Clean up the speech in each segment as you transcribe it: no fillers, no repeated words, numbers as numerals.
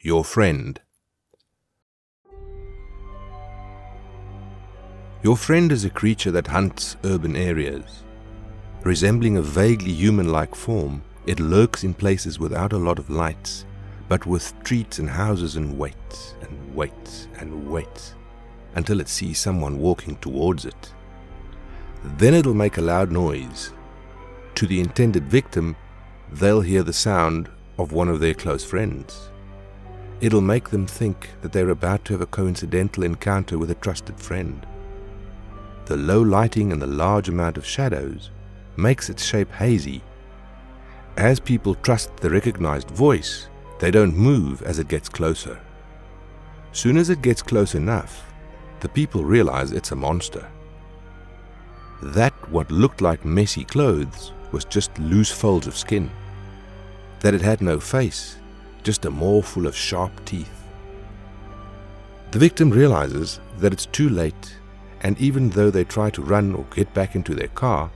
Your friend. Your friend is a creature that hunts urban areas. Resembling a vaguely human-like form, it lurks in places without a lot of lights, but with streets and houses, and waits and waits and waits until it sees someone walking towards it. Then it'll make a loud noise. To the intended victim, they'll hear the sound of one of their close friends. It'll make them think that they're about to have a coincidental encounter with a trusted friend. The low lighting and the large amount of shadows makes its shape hazy. As people trust the recognized voice, they don't move as it gets closer. Soon as it gets close enough, the people realize it's a monster. That what looked like messy clothes was just loose folds of skin. That it had no face, just a maw full of sharp teeth. The victim realizes that it's too late, and even though they try to run or get back into their car,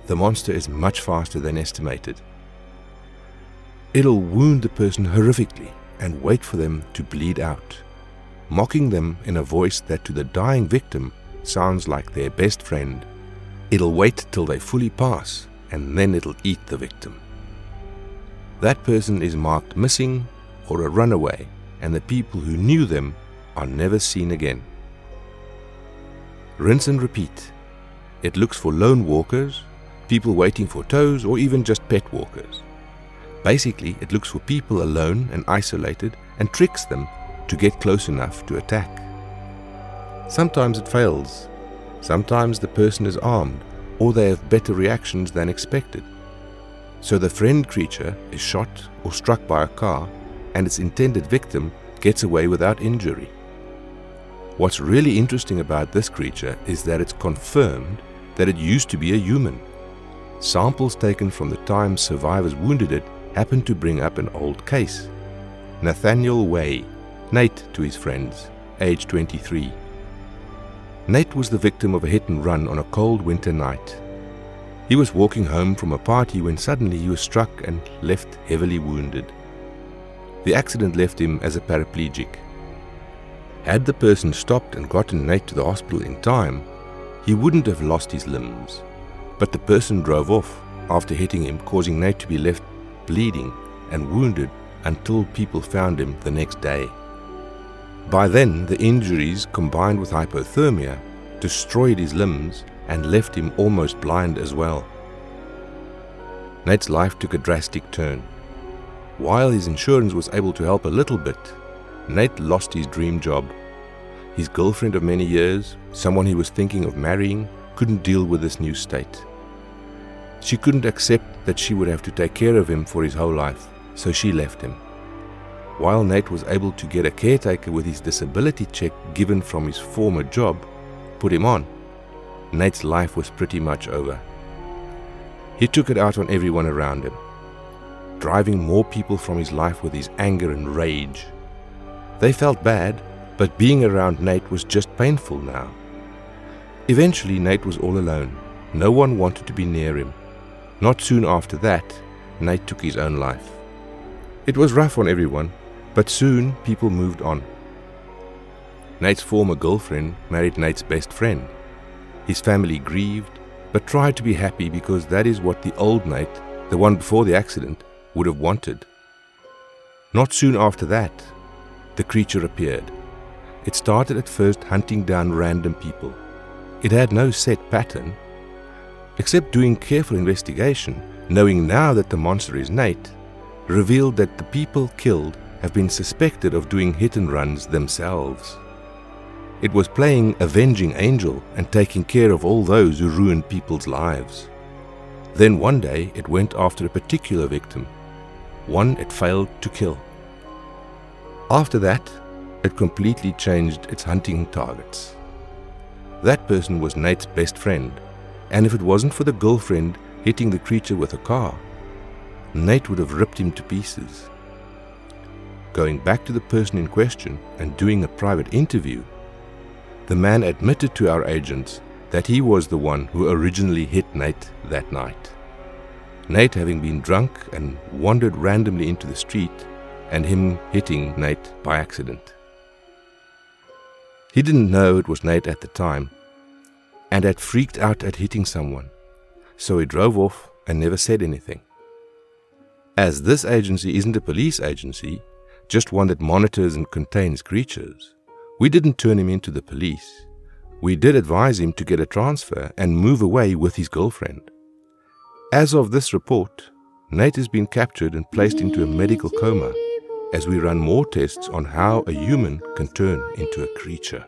the monster is much faster than estimated. It'll wound the person horrifically and wait for them to bleed out, mocking them in a voice that to the dying victim sounds like their best friend. It'll wait till they fully pass, and then it'll eat the victim. That person is marked missing or a runaway, and the people who knew them are never seen again. Rinse and repeat. It looks for lone walkers, people waiting for tows, or even just pet walkers. Basically, it looks for people alone and isolated and tricks them to get close enough to attack. Sometimes it fails. Sometimes the person is armed, or they have better reactions than expected. So the friend creature is shot or struck by a car, and its intended victim gets away without injury. What's really interesting about this creature is that it's confirmed that it used to be a human. Samples taken from the time survivors wounded it happened to bring up an old case. Nathaniel Way, Nate to his friends, age 23. Nate was the victim of a hit and run on a cold winter night. He was walking home from a party when suddenly he was struck and left heavily wounded. The accident left him as a paraplegic. Had the person stopped and gotten Nate to the hospital in time, he wouldn't have lost his limbs. But the person drove off after hitting him, causing Nate to be left bleeding and wounded until people found him the next day. By then, the injuries combined with hypothermia destroyed his limbs and left him almost blind as well. Nate's life took a drastic turn. While his insurance was able to help a little bit, Nate lost his dream job. His girlfriend of many years, someone he was thinking of marrying, couldn't deal with this new state. She couldn't accept that she would have to take care of him for his whole life, so she left him. While Nate was able to get a caretaker with his disability check given from his former job, put him on, Nate's life was pretty much over. He took it out on everyone around him, driving more people from his life with his anger and rage. They felt bad, but being around Nate was just painful now. Eventually, Nate was all alone. No one wanted to be near him. Not soon after that, Nate took his own life. It was rough on everyone, but soon people moved on. Nate's former girlfriend married Nate's best friend. His family grieved, but tried to be happy because that is what the old Nate, the one before the accident, would have wanted. Not soon after that, the creature appeared. It started at first hunting down random people. It had no set pattern, except doing careful investigation, knowing now that the monster is Nate, revealed that the people killed have been suspected of doing hit and runs themselves. It was playing avenging angel and taking care of all those who ruined people's lives. Then one day it went after a particular victim, one it failed to kill. After that, it completely changed its hunting targets. That person was Nate's best friend, and if it wasn't for the girlfriend hitting the creature with a car, Nate would have ripped him to pieces. Going back to the person in question and doing a private interview, the man admitted to our agents that he was the one who originally hit Nate that night. Nate, having been drunk and wandered randomly into the street, and him hitting Nate by accident. He didn't know it was Nate at the time and had freaked out at hitting someone, so he drove off and never said anything. As this agency isn't a police agency, just one that monitors and contains creatures, we didn't turn him into the police. We did advise him to get a transfer and move away with his girlfriend. As of this report, Nate has been captured and placed into a medical coma as we run more tests on how a human can turn into a creature.